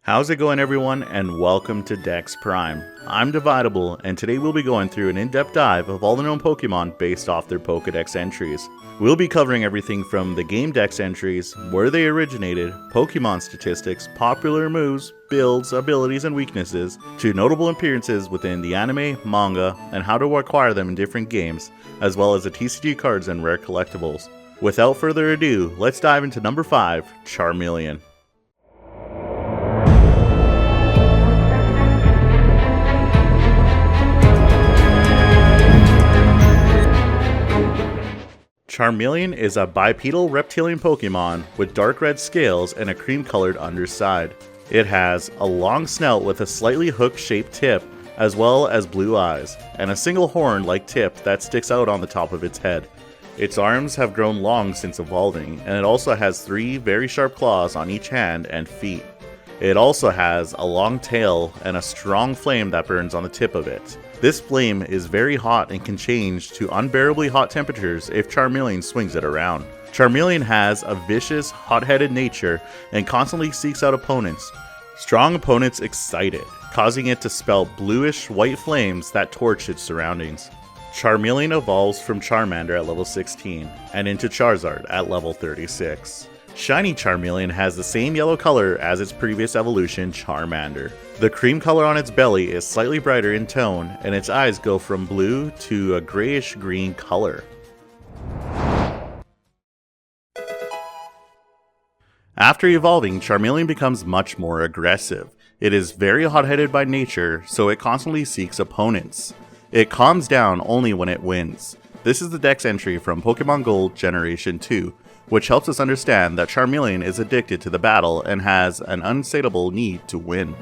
How's it going, everyone, and welcome to Dex Prime. I'm Dividable, and today we'll be going through an in-depth dive of all the known Pokemon based off their Pokédex entries. We'll be covering everything from the game Dex entries, where they originated, Pokemon statistics, popular moves, builds, abilities, and weaknesses, to notable appearances within the anime, manga, and how to acquire them in different games, as well as the TCG cards and rare collectibles. Without further ado, let's dive into number 5, Charmeleon. Charmeleon is a bipedal reptilian Pokemon with dark red scales and a cream-colored underside. It has a long snout with a slightly hook-shaped tip, as well as blue eyes, and a single horn-like tip that sticks out on the top of its head. Its arms have grown long since evolving, and it also has 3 very sharp claws on each hand and feet. It also has a long tail and a strong flame that burns on the tip of it. This flame is very hot and can change to unbearably hot temperatures if Charmeleon swings it around. Charmeleon has a vicious, hot-headed nature and constantly seeks out opponents. Strong opponents excite it, causing it to spout bluish-white flames that torch its surroundings. Charmeleon evolves from Charmander at level 16 and into Charizard at level 36. Shiny Charmeleon has the same yellow color as its previous evolution, Charmander. The cream color on its belly is slightly brighter in tone, and its eyes go from blue to a grayish-green color. After evolving, Charmeleon becomes much more aggressive. It is very hot-headed by nature, so it constantly seeks opponents. It calms down only when it wins. This is the Dex entry from Pokemon Gold Generation 2, which helps us understand that Charmeleon is addicted to the battle and has an unsatiable need to win.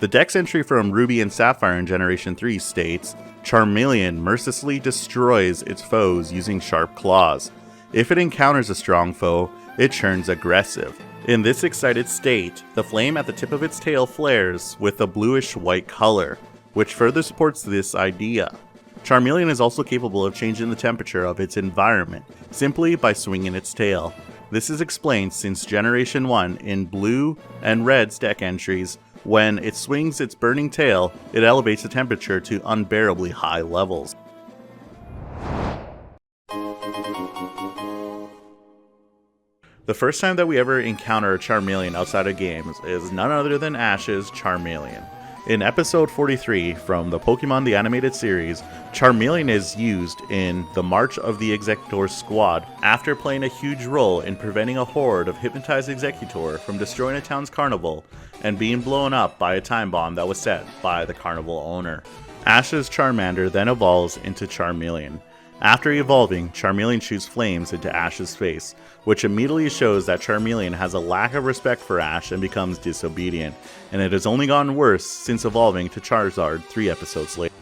The Dex entry from Ruby and Sapphire in Generation 3 states, Charmeleon mercilessly destroys its foes using sharp claws. If it encounters a strong foe, it turns aggressive. In this excited state, the flame at the tip of its tail flares with a bluish-white color, which further supports this idea. Charmeleon is also capable of changing the temperature of its environment, simply by swinging its tail. This is explained since Generation 1 in Blue and Red's deck entries, when it swings its burning tail, it elevates the temperature to unbearably high levels. The first time that we ever encounter a Charmeleon outside of games is none other than Ash's Charmeleon. In episode 43 from the Pokemon the Animated Series, Charmeleon is used in the March of the Executor Squad after playing a huge role in preventing a horde of hypnotized Executor from destroying a town's carnival and being blown up by a time bomb that was set by the carnival owner. Ash's Charmander then evolves into Charmeleon. After evolving, Charmeleon shoots flames into Ash's face, which immediately shows that Charmeleon has a lack of respect for Ash and becomes disobedient, and it has only gotten worse since evolving to Charizard 3 episodes later.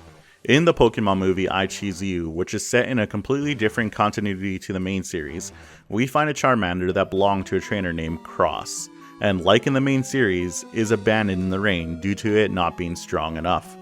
In the Pokemon movie I Choose You, which is set in a completely different continuity to the main series, we find a Charmander that belonged to a trainer named Cross, and like in the main series, is abandoned in the rain due to it not being strong enough.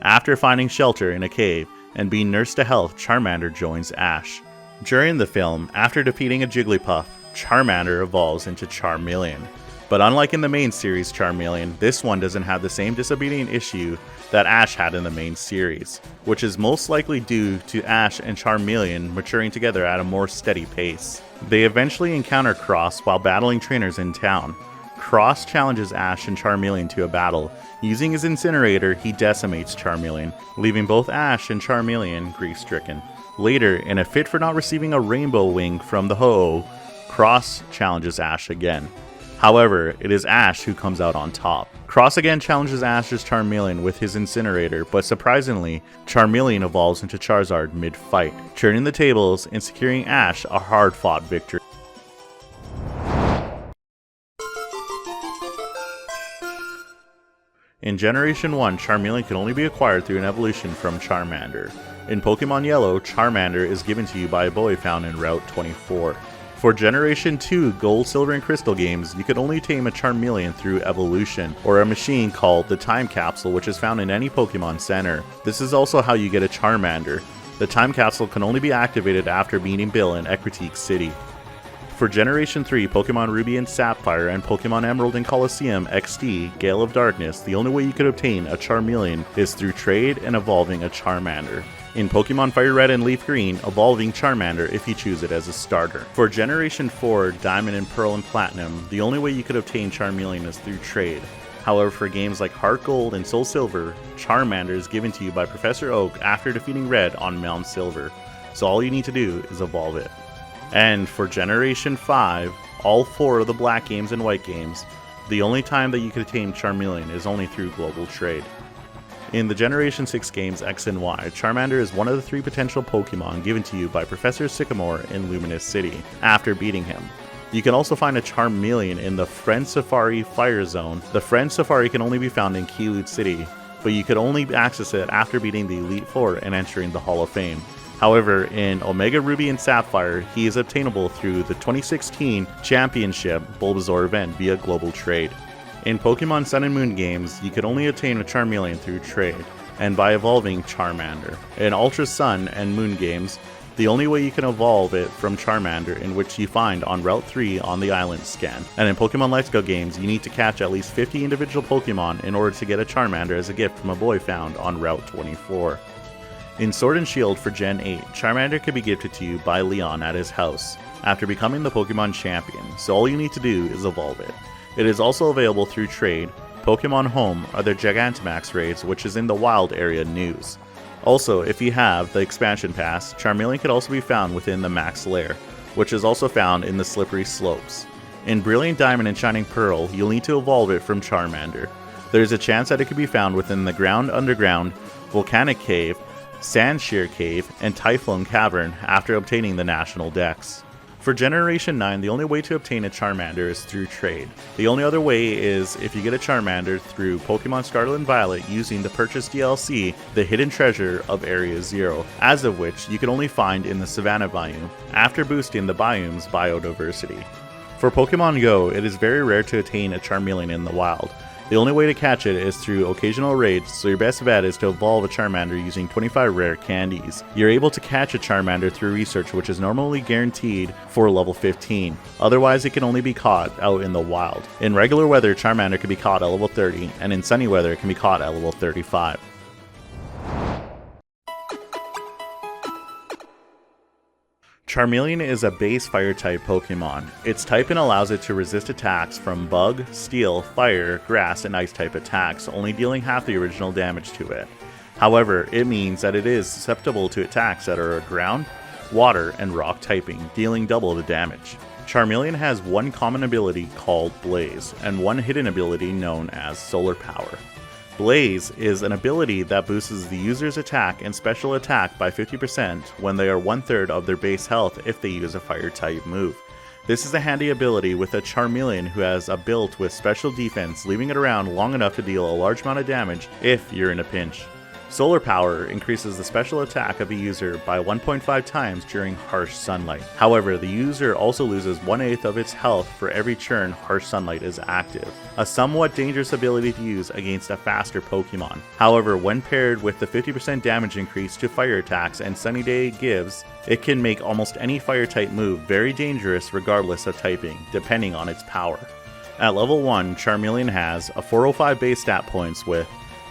After finding shelter in a cave, and being nursed to health, Charmander joins Ash. During the film, after defeating a Jigglypuff, Charmander evolves into Charmeleon. But unlike in the main series Charmeleon, this one doesn't have the same disobedient issue that Ash had in the main series, which is most likely due to Ash and Charmeleon maturing together at a more steady pace. They eventually encounter Cross while battling trainers in town. Cross challenges Ash and Charmeleon to a battle. Using his incinerator, he decimates Charmeleon, leaving both Ash and Charmeleon grief-stricken. Later, in a fit for not receiving a rainbow wing from the Ho-Oh, Cross challenges Ash again. However, it is Ash who comes out on top. Cross again challenges Ash's Charmeleon with his incinerator, but surprisingly, Charmeleon evolves into Charizard mid-fight, turning the tables and securing Ash a hard-fought victory. In Generation 1, Charmeleon can only be acquired through an evolution from Charmander. In Pokemon Yellow, Charmander is given to you by a boy found in Route 24. For Generation 2 Gold, Silver, and Crystal games, you could only tame a Charmeleon through evolution, or a machine called the Time Capsule, which is found in any Pokemon Center. This is also how you get a Charmander. The Time Capsule can only be activated after meeting Bill in Ecruteak City. For Generation 3 Pokemon Ruby and Sapphire and Pokemon Emerald and Colosseum XD Gale of Darkness, the only way you could obtain a Charmeleon is through trade and evolving a Charmander. In Pokemon Fire Red and Leaf Green, evolving Charmander if you choose it as a starter. For Generation 4 Diamond and Pearl and Platinum, the only way you could obtain Charmeleon is through trade. However, for games like Heart Gold and Soul Silver, Charmander is given to you by Professor Oak after defeating Red on Mount Silver, so all you need to do is evolve it. And for Generation 5, all 4 of the black games and white games, the only time that you can obtain Charmeleon is only through global trade. In the Generation 6 games X and Y, Charmander is one of the 3 potential Pokemon given to you by Professor Sycamore in Luminous City, after beating him. You can also find a Charmeleon in the Friend Safari Fire Zone. The Friend Safari can only be found in Keylute City, but you could only access it after beating the Elite Four and entering the Hall of Fame. However, in Omega Ruby and Sapphire, he is obtainable through the 2016 Championship Bulbasaur event via global trade. In Pokemon Sun and Moon games, you could only obtain a Charmeleon through trade, and by evolving Charmander. In Ultra Sun and Moon games, the only way you can evolve it from Charmander, in which you find on Route 3 on the island scan. And in Pokemon Let's Go games, you need to catch at least 50 individual Pokemon in order to get a Charmander as a gift from a boy found on Route 24. In Sword and Shield for Gen 8, Charmander can be gifted to you by Leon at his house, after becoming the Pokemon Champion, so all you need to do is evolve it. It is also available through trade, Pokemon Home, or their Gigantamax raids, which is in the Wild Area News. Also, if you have the Expansion Pass, Charmeleon could also be found within the Max Lair, which is also found in the Slippery Slopes. In Brilliant Diamond and Shining Pearl, you'll need to evolve it from Charmander. There is a chance that it could be found within the Ground Underground, Volcanic Cave, Sandshear Cave, and Typhoon Cavern after obtaining the National Dex. For Generation 9, the only way to obtain a Charmander is through trade. The only other way is if you get a Charmander through Pokemon Scarlet and Violet using the purchase DLC, the Hidden Treasure of Area 0, as of which you can only find in the Savannah biome, after boosting the biome's biodiversity. For Pokemon Go, it is very rare to attain a Charmeleon in the wild. The only way to catch it is through occasional raids, so your best bet is to evolve a Charmander using 25 rare candies. You're able to catch a Charmander through research, which is normally guaranteed for level 15. Otherwise, it can only be caught out in the wild. In regular weather, Charmander can be caught at level 30, and in sunny weather, it can be caught at level 35. Charmeleon is a base Fire-type Pokemon. Its typing allows it to resist attacks from Bug, Steel, Fire, Grass, and Ice-type attacks, only dealing half the original damage to it. However, it means that it is susceptible to attacks that are Ground, Water, and Rock typing, dealing double the damage. Charmeleon has one common ability called Blaze, and one hidden ability known as Solar Power. Blaze is an ability that boosts the user's attack and special attack by 50% when they are 1/3 of their base health if they use a Fire-type move. This is a handy ability with a Charmeleon who has a build with special defense, leaving it around long enough to deal a large amount of damage if you're in a pinch. Solar Power increases the special attack of a user by 1.5 times during harsh sunlight. However, the user also loses 1/8 of its health for every turn harsh sunlight is active, a somewhat dangerous ability to use against a faster Pokemon. However, when paired with the 50% damage increase to fire attacks and Sunny Day gives, it can make almost any Fire-type move very dangerous regardless of typing, depending on its power. At level 1, Charmeleon has a 405 base stat points with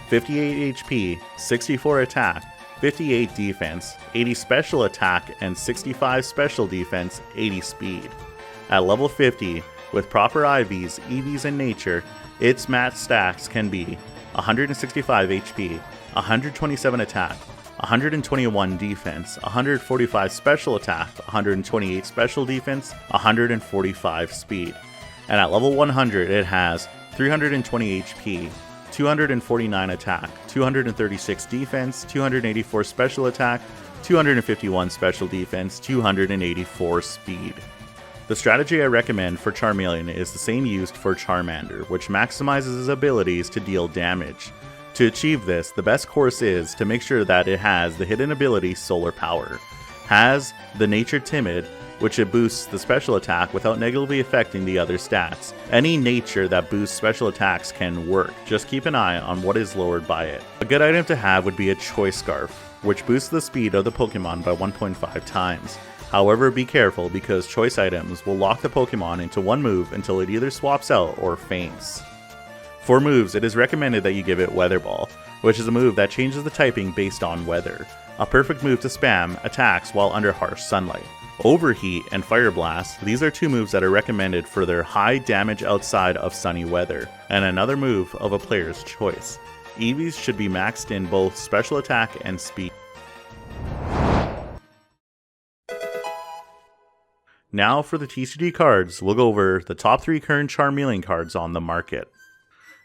58 HP, 64 attack, 58 defense, 80 special attack, and 65 special defense, 80 speed. At level 50, with proper IVs, EVs, and nature, its max stats can be 165 HP, 127 attack, 121 defense, 145 special attack, 128 special defense, 145 speed. And at level 100, it has 320 HP, 249 attack, 236 defense, 284 special attack, 251 special defense, 284 speed. The strategy I recommend for Charmeleon is the same used for Charmander, which maximizes his abilities to deal damage. To achieve this, the best course is to make sure that it has the hidden ability Solar Power, has the nature Timid, which it boosts the special attack without negatively affecting the other stats. Any nature that boosts special attacks can work, just keep an eye on what is lowered by it. A good item to have would be a Choice Scarf, which boosts the speed of the Pokemon by 1.5 times. However, be careful because choice items will lock the Pokemon into one move until it either swaps out or faints. For moves, it is recommended that you give it Weather Ball, which is a move that changes the typing based on weather. A perfect move to spam attacks while under harsh sunlight. Overheat and Fire Blast, these are two moves that are recommended for their high damage outside of sunny weather, and another move of a player's choice. EVs should be maxed in both special attack and speed. Now for the TCG cards, we'll go over the top 3 current Charmeleon cards on the market.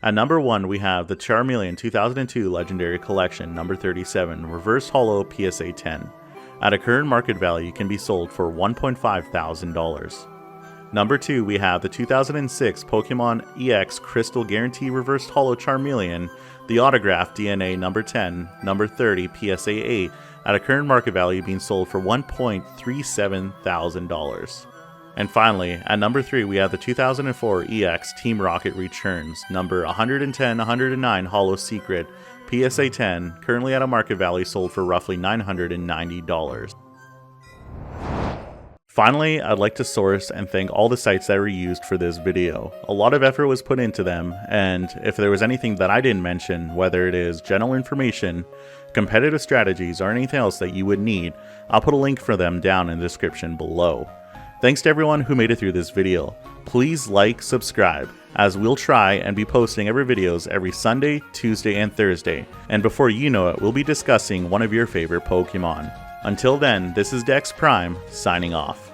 At number 1, we have the Charmeleon 2002 Legendary Collection number 37 Reverse Holo PSA 10. At a current market value, can be sold for $1.5 thousand. Number 2, we have the 2006 Pokemon EX Crystal Guarantee Reversed Holo Charmeleon, the Autograph DNA number 10, number 30 PSA 8, at a current market value being sold for $1.37 thousand. And finally, at number 3, we have the 2004 EX Team Rocket Returns, number 110-109 Holo Secret, PSA 10, currently at a market value sold for roughly $990. Finally, I'd like to source and thank all the sites that were used for this video. A lot of effort was put into them, and if there was anything that I didn't mention, whether it is general information, competitive strategies, or anything else that you would need, I'll put a link for them down in the description below. Thanks to everyone who made it through this video. Please like, subscribe, as we'll try and be posting every videos every Sunday, Tuesday, and Thursday, and before you know it, we'll be discussing one of your favorite Pokemon. Until then, this is Dex Prime, signing off.